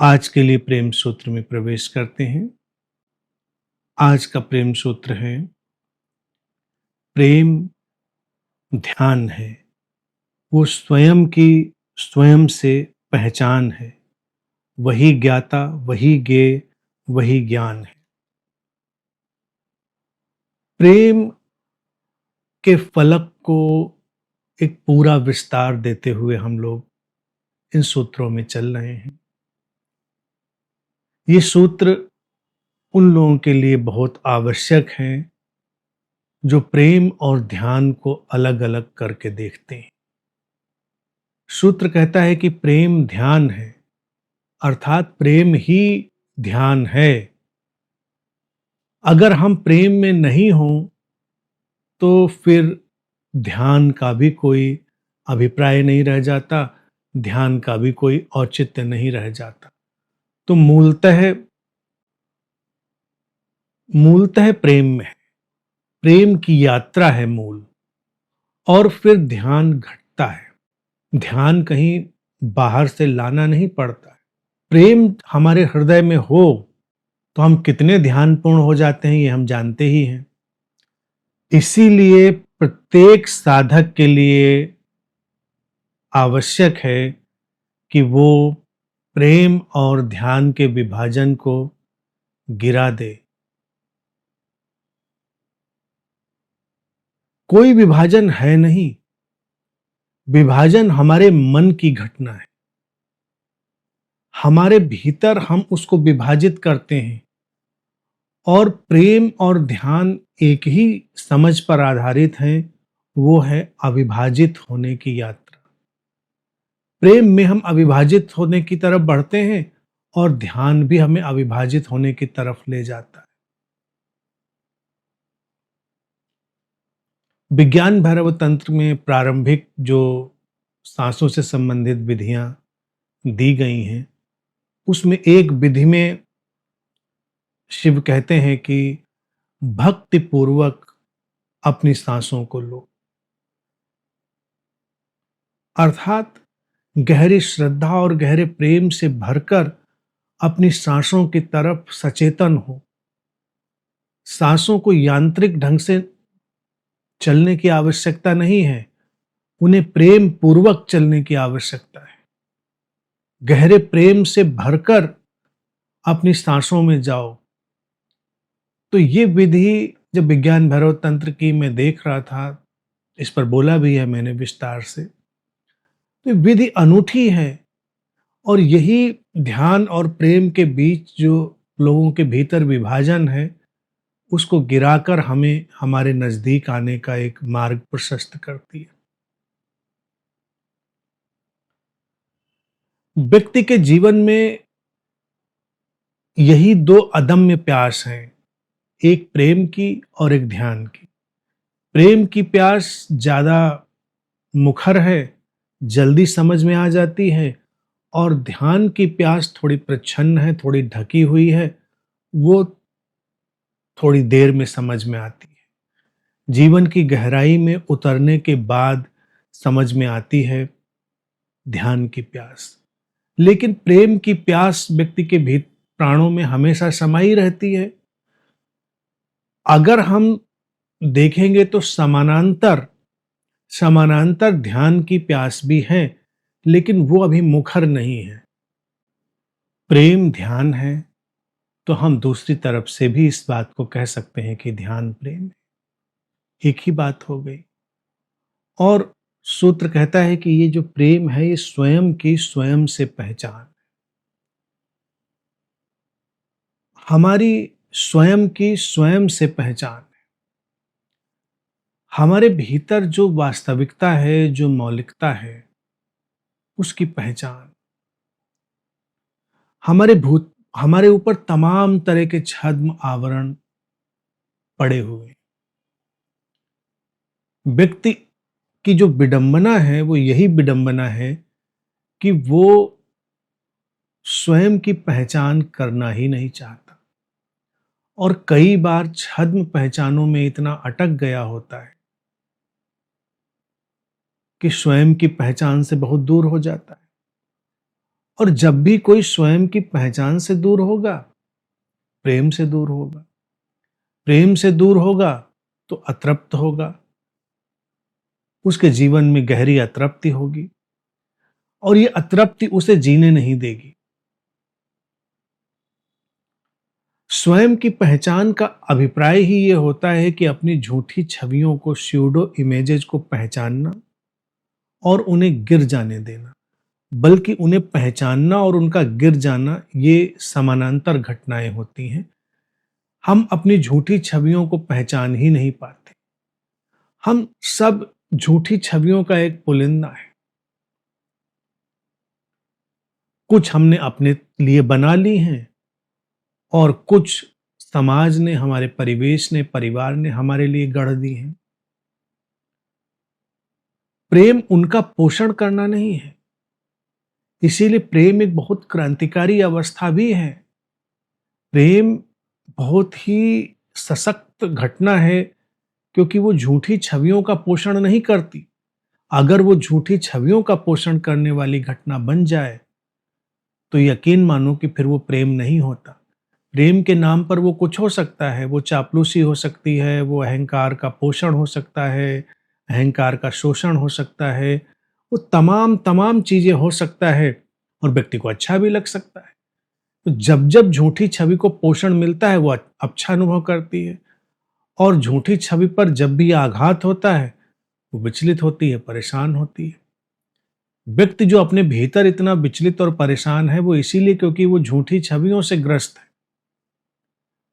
आज के लिए प्रेम सूत्र में प्रवेश करते हैं। आज का प्रेम सूत्र है, प्रेम ध्यान है। वो स्वयं की स्वयं से पहचान है। वही ज्ञाता, वही ज्ञेय, वही ज्ञान है। प्रेम के फलक को एक पूरा विस्तार देते हुए हम लोग इन सूत्रों में चल रहे हैं। ये सूत्र उन लोगों के लिए बहुत आवश्यक हैं जो प्रेम और ध्यान को अलग-अलग करके देखते हैं। सूत्र कहता है कि प्रेम ध्यान है, अर्थात प्रेम ही ध्यान है। अगर हम प्रेम में नहीं हों तो फिर ध्यान का भी कोई अभिप्राय नहीं रह जाता, ध्यान का भी कोई औचित्य नहीं रह जाता। तो मूलतः प्रेम में है, प्रेम की यात्रा है मूल, और फिर ध्यान घटता है। ध्यान कहीं बाहर से लाना नहीं पड़ता है। प्रेम हमारे हृदय में हो तो हम कितने ध्यानपूर्ण हो जाते हैं ये हम जानते ही हैं। इसीलिए प्रत्येक साधक के लिए आवश्यक है कि वो प्रेम और ध्यान के विभाजन को गिरा दे। कोई विभाजन है नहीं, विभाजन हमारे मन की घटना है। हमारे भीतर हम उसको विभाजित करते हैं, और प्रेम और ध्यान एक ही समझ पर आधारित हैं, वो है अविभाजित होने की यात्रा। प्रेम में हम अविभाजित होने की तरफ बढ़ते हैं और ध्यान भी हमें अविभाजित होने की तरफ ले जाता है। विज्ञान भैरव तंत्र में प्रारंभिक जो सांसों से संबंधित विधियां दी गई हैं, उसमें एक विधि में शिव कहते हैं कि भक्ति पूर्वक अपनी सांसों को लो, अर्थात गहरी श्रद्धा और गहरे प्रेम से भरकर अपनी सांसों की तरफ सचेतन हो। सांसों को यांत्रिक ढंग से चलने की आवश्यकता नहीं है, उन्हें प्रेम पूर्वक चलने की आवश्यकता है। गहरे प्रेम से भरकर अपनी सांसों में जाओ। तो ये विधि जब विज्ञान भैरव तंत्र की मैं देख रहा था, इस पर बोला भी है मैंने विस्तार से, तो विधि अनूठी है। और यही ध्यान और प्रेम के बीच जो लोगों के भीतर विभाजन है, उसको गिराकर हमें हमारे नजदीक आने का एक मार्ग प्रशस्त करती है। व्यक्ति के जीवन में यही दो अदम्य प्यास हैं, एक प्रेम की और एक ध्यान की। प्रेम की प्यास ज्यादा मुखर है, जल्दी समझ में आ जाती है, और ध्यान की प्यास थोड़ी प्रच्छन्न है, थोड़ी ढकी हुई है, वो थोड़ी देर में समझ में आती है। जीवन की गहराई में उतरने के बाद समझ में आती है ध्यान की प्यास। लेकिन प्रेम की प्यास व्यक्ति के प्राणों में हमेशा समाई रहती है। अगर हम देखेंगे तो समानांतर समानांतर ध्यान की प्यास भी है, लेकिन वो अभी मुखर नहीं है। प्रेम ध्यान है तो हम दूसरी तरफ से भी इस बात को कह सकते हैं कि ध्यान प्रेम है। एक ही बात हो गई। और सूत्र कहता है कि ये जो प्रेम है, ये स्वयं की स्वयं से पहचान, हमारी स्वयं की स्वयं से पहचान, हमारे भीतर जो वास्तविकता है, जो मौलिकता है, उसकी पहचान। हमारे ऊपर तमाम तरह के छद्म आवरण पड़े हुए। व्यक्ति की जो विडंबना है, वो यही विडंबना है कि वो स्वयं की पहचान करना ही नहीं चाहता, और कई बार छद्म पहचानों में इतना अटक गया होता है कि स्वयं की पहचान से बहुत दूर हो जाता है। और जब भी कोई स्वयं की पहचान से दूर होगा, प्रेम से दूर होगा। प्रेम से दूर होगा तो अतृप्त होगा, उसके जीवन में गहरी अतृप्ति होगी और ये अतृप्ति उसे जीने नहीं देगी। स्वयं की पहचान का अभिप्राय ही ये होता है कि अपनी झूठी छवियों को, स्यूडो इमेजेस को पहचानना और उन्हें गिर जाने देना। बल्कि उन्हें पहचानना और उनका गिर जाना ये समानांतर घटनाएं होती हैं। हम अपनी झूठी छवियों को पहचान ही नहीं पाते। हम सब झूठी छवियों का एक पुलिंदा है। कुछ हमने अपने लिए बना ली हैं और कुछ समाज ने, हमारे परिवेश ने, परिवार ने हमारे लिए गढ़ दी हैं। प्रेम उनका पोषण करना नहीं है। इसीलिए प्रेम एक बहुत क्रांतिकारी अवस्था भी है। प्रेम बहुत ही सशक्त घटना है, क्योंकि वो झूठी छवियों का पोषण नहीं करती। अगर वो झूठी छवियों का पोषण करने वाली घटना बन जाए तो यकीन मानो कि फिर वो प्रेम नहीं होता। प्रेम के नाम पर वो कुछ हो सकता है, वो चापलूसी हो सकती है, वो अहंकार का पोषण हो सकता है, अहंकार का शोषण हो सकता है, वो तमाम तमाम चीजें हो सकता है और व्यक्ति को अच्छा भी लग सकता है। तो जब जब झूठी छवि को पोषण मिलता है वो अच्छा अनुभव करती है, और झूठी छवि पर जब भी आघात होता है वो विचलित होती है, परेशान होती है। व्यक्ति जो अपने भीतर इतना विचलित और परेशान है वो इसीलिए क्योंकि वो झूठी छवियों से ग्रस्त है,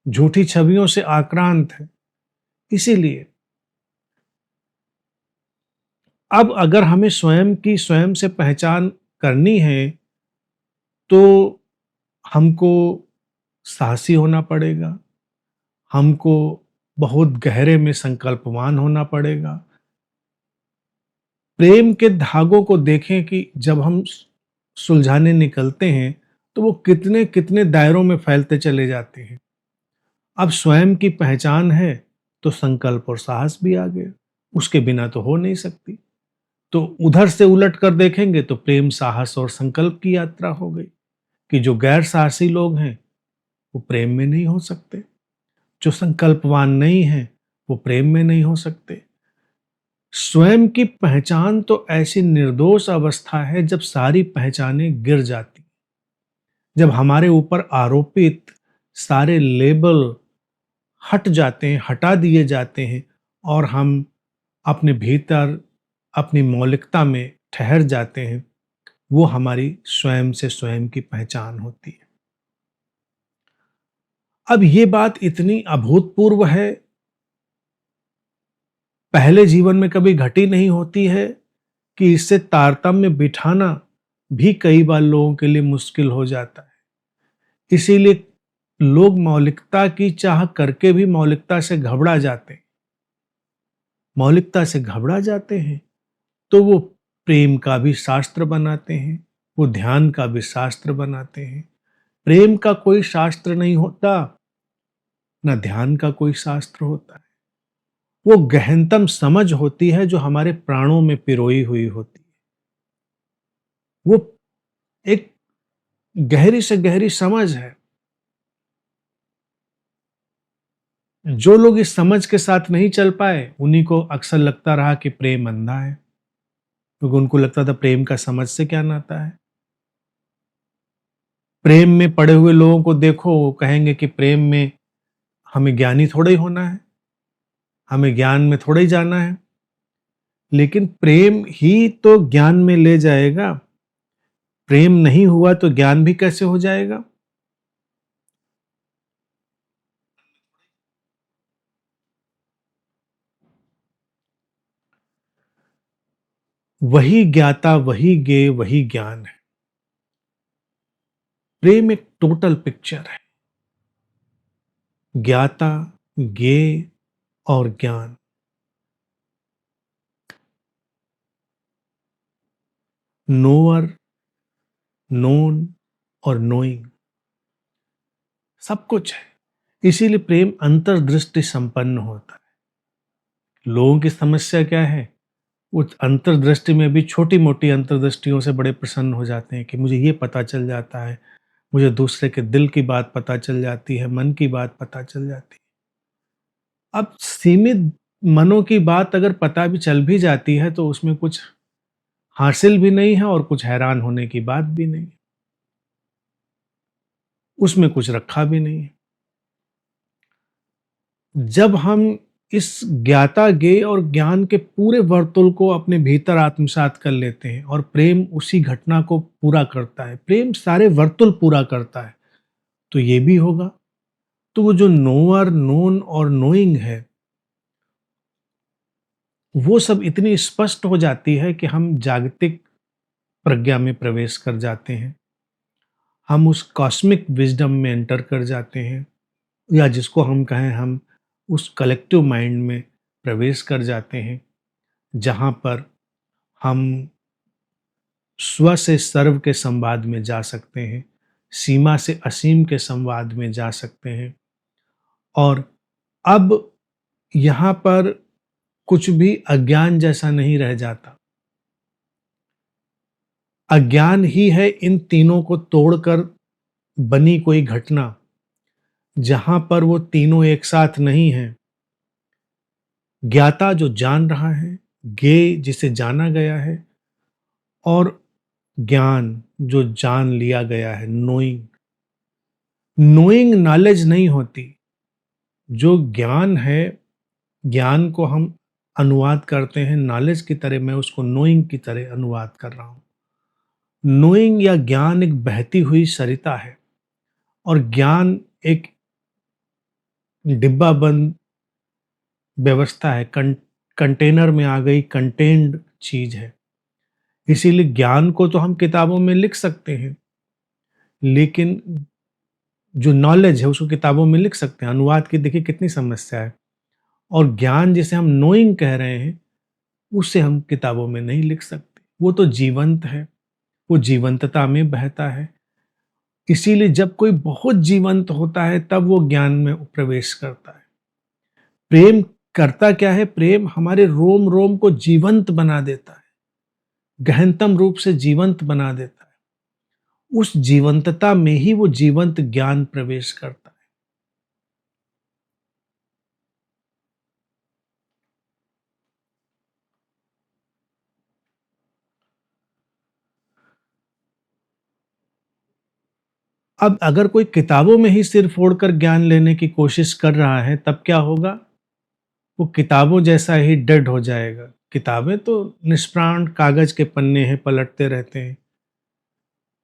झूठी छवियों से आक्रांत है। इसीलिए अब अगर हमें स्वयं की, स्वयं से पहचान करनी है तो हमको साहसी होना पड़ेगा, हमको बहुत गहरे में संकल्पवान होना पड़ेगा। प्रेम के धागों को देखें कि जब हम सुलझाने निकलते हैं तो वो कितने कितने दायरों में फैलते चले जाते हैं। अब स्वयं की पहचान है तो संकल्प और साहस भी आ गया, उसके बिना तो हो नहीं सकती। तो उधर से उलट कर देखेंगे तो प्रेम, साहस और संकल्प की यात्रा हो गई कि जो गैर साहसी लोग हैं वो प्रेम में नहीं हो सकते, जो संकल्पवान नहीं है वो प्रेम में नहीं हो सकते। स्वयं की पहचान तो ऐसी निर्दोष अवस्था है जब सारी पहचानें गिर जाती, जब हमारे ऊपर आरोपित सारे लेबल हट जाते हैं, हटा दिए जाते हैं और हम अपने भीतर अपनी मौलिकता में ठहर जाते हैं। वो हमारी स्वयं से स्वयं की पहचान होती है। अब ये बात इतनी अभूतपूर्व है, पहले जीवन में कभी घटी नहीं होती है कि इससे तारतम्य बिठाना भी कई बार लोगों के लिए मुश्किल हो जाता है। इसीलिए लोग मौलिकता की चाह करके भी मौलिकता से घबरा जाते हैं। मौलिकता से घबरा जाते हैं तो वो प्रेम का भी शास्त्र बनाते हैं, वो ध्यान का भी शास्त्र बनाते हैं। प्रेम का कोई शास्त्र नहीं होता, ना ध्यान का कोई शास्त्र होता है। वो गहनतम समझ होती है जो हमारे प्राणों में पिरोई हुई होती है। वो एक गहरी से गहरी समझ है। जो लोग इस समझ के साथ नहीं चल पाए उन्हीं को अक्सर लगता रहा कि प्रेम अंधा है, क्योंकि उनको लगता था प्रेम का समझ से क्या नाता है। प्रेम में पड़े हुए लोगों को देखो, वो कहेंगे कि प्रेम में हमें ज्ञानी थोड़ा ही होना है, हमें ज्ञान में थोड़ा ही जाना है। लेकिन प्रेम ही तो ज्ञान में ले जाएगा। प्रेम नहीं हुआ तो ज्ञान भी कैसे हो जाएगा। वही ज्ञाता, वही ज्ञेय, वही ज्ञान है। प्रेम एक टोटल पिक्चर है। ज्ञाता, ज्ञेय और ज्ञान, नोअर, नोन और नोइंग, सब कुछ है। इसीलिए प्रेम अंतर्दृष्टि संपन्न होता है। लोगों की समस्या क्या है, उस अंतर्दृष्टि में भी छोटी-मोटी अंतर्दृष्टियों से बड़े प्रसन्न हो जाते हैं कि मुझे ये पता चल जाता है, मुझे दूसरे के दिल की बात पता चल जाती है, मन की बात पता चल जाती है। अब सीमित मनों की बात अगर पता भी चल भी जाती है तो उसमें कुछ हासिल भी नहीं है और कुछ हैरान होने की बात भी नहीं है। उसमें कुछ रखा भी नहीं है। जब हम इस ज्ञाता ज्ञेय और ज्ञान के पूरे वर्तुल को अपने भीतर आत्मसात कर लेते हैं और प्रेम उसी घटना को पूरा करता है, प्रेम सारे वर्तुल पूरा करता है, तो ये भी होगा। तो वो जो नोअर, नोन और नोइंग है, वो सब इतनी स्पष्ट हो जाती है कि हम जागतिक प्रज्ञा में प्रवेश कर जाते हैं। हम उस कॉस्मिक विज़डम में एंटर कर जाते हैं, या जिसको हम कहें, हम उस कलेक्टिव माइंड में प्रवेश कर जाते हैं, जहाँ पर हम स्व से सर्व के संवाद में जा सकते हैं, सीमा से असीम के संवाद में जा सकते हैं। और अब यहाँ पर कुछ भी अज्ञान जैसा नहीं रह जाता। अज्ञान ही है इन तीनों को तोड़कर बनी कोई घटना, जहाँ पर वो तीनों एक साथ नहीं हैं। ज्ञाता जो जान रहा है, ज्ञेय जिसे जाना गया है, और ज्ञान जो जान लिया गया है, नोइंग। नोइंग नॉलेज नहीं होती। जो ज्ञान है, ज्ञान को हम अनुवाद करते हैं नॉलेज की तरह, मैं उसको नोइंग की तरह अनुवाद कर रहा हूँ। नोइंग या ज्ञान एक बहती हुई सरिता है, और ज्ञान एक डिब्बा बंद व्यवस्था है, कंटेनर में आ गई कंटेन्ड चीज है। इसीलिए ज्ञान को तो हम किताबों में लिख सकते हैं, लेकिन जो नॉलेज है उसको किताबों में लिख सकते हैं। अनुवाद की देखिए कितनी समस्या है। और ज्ञान जिसे हम नोइंग कह रहे हैं, उसे हम किताबों में नहीं लिख सकते। वो तो जीवंत है, वो जीवंतता में बहता है। इसीलिए जब कोई बहुत जीवंत होता है तब वो ज्ञान में प्रवेश करता है। प्रेम करता क्या है? प्रेम हमारे रोम रोम को जीवंत बना देता है, गहनतम रूप से जीवंत बना देता है। उस जीवंतता में ही वो जीवंत ज्ञान प्रवेश करता है। अब अगर कोई किताबों में ही सिर फोड़कर ज्ञान लेने की कोशिश कर रहा है, तब क्या होगा? वो किताबों जैसा ही डेड हो जाएगा। किताबें तो निष्प्राण कागज के पन्ने हैं, पलटते रहते हैं।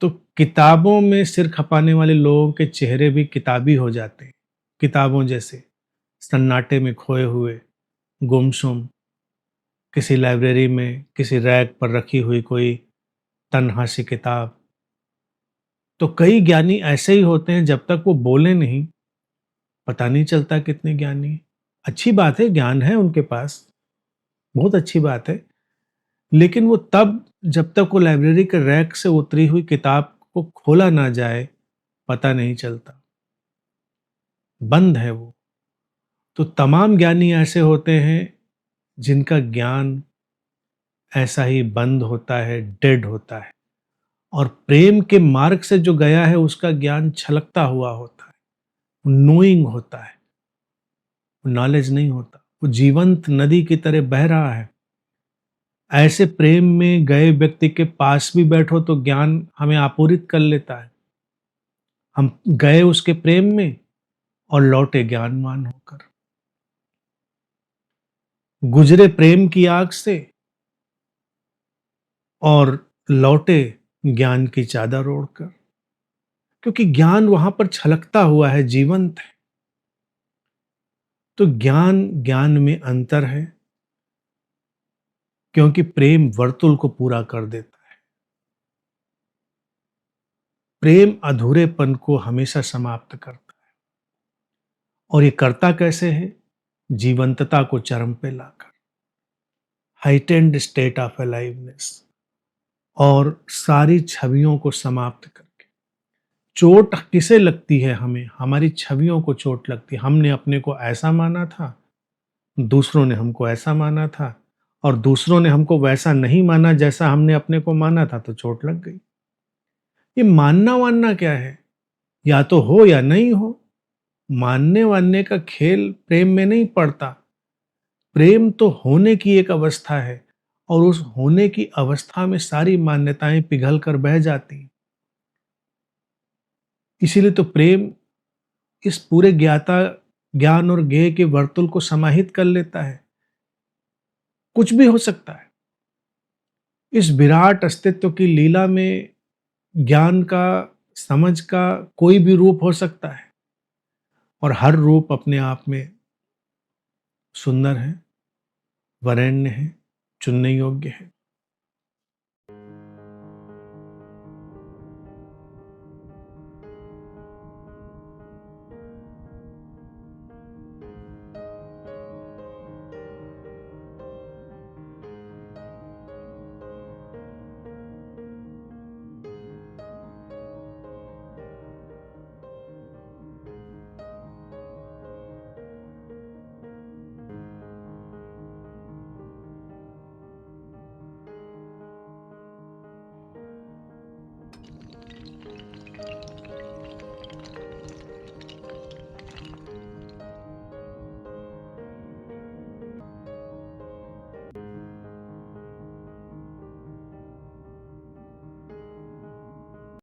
तो किताबों में सिर खपाने वाले लोगों के चेहरे भी किताबी हो जाते हैं, किताबों जैसे, सन्नाटे में खोए हुए, गुमसुम, किसी लाइब्रेरी में किसी रैक पर रखी हुई कोई तन्हा सी किताब। तो कई ज्ञानी ऐसे ही होते हैं, जब तक वो बोले नहीं पता नहीं चलता कितने ज्ञानी हैं। अच्छी बात है, ज्ञान है उनके पास, बहुत अच्छी बात है। लेकिन वो तब, जब तक वो लाइब्रेरी के रैक से उतरी हुई किताब को खोला ना जाए, पता नहीं चलता, बंद है वो। तो तमाम ज्ञानी ऐसे होते हैं जिनका ज्ञान ऐसा ही बंद होता है, डेड होता है। और प्रेम के मार्ग से जो गया है उसका ज्ञान छलकता हुआ होता है, नोइंग होता है, नॉलेज नहीं होता। वो जीवंत नदी की तरह बह रहा है। ऐसे प्रेम में गए व्यक्ति के पास भी बैठो तो ज्ञान हमें आपूरित कर लेता है। हम गए उसके प्रेम में और लौटे ज्ञानवान होकर, गुजरे प्रेम की आग से और लौटे ज्ञान की चादर ओढ़कर। क्योंकि ज्ञान वहां पर छलकता हुआ है, जीवंत है। तो ज्ञान ज्ञान में अंतर है, क्योंकि प्रेम वर्तुल को पूरा कर देता है। प्रेम अधूरेपन को हमेशा समाप्त करता है। और ये करता कैसे है? जीवंतता को चरम पे लाकर, हाइटेंड स्टेट ऑफ अलाइवनेस, और सारी छवियों को समाप्त करके। चोट किसे लगती है? हमें, हमारी छवियों को चोट लगती है। हमने अपने को ऐसा माना था, दूसरों ने हमको ऐसा माना था, और दूसरों ने हमको वैसा नहीं माना जैसा हमने अपने को माना था, तो चोट लग गई। ये मानना वानना क्या है? या तो हो या नहीं हो। मानने वानने का खेल प्रेम में नहीं पड़ता। प्रेम तो होने की एक अवस्था है, और उस होने की अवस्था में सारी मान्यताएं पिघल कर बह जाती हैं। इसीलिए तो प्रेम इस पूरे ज्ञाता ज्ञान और ज्ञेय के वर्तुल को समाहित कर लेता है। कुछ भी हो सकता है। इस विराट अस्तित्व की लीला में ज्ञान का, समझ का कोई भी रूप हो सकता है, और हर रूप अपने आप में सुंदर है, वरेण्य है, चुनने योग्य है।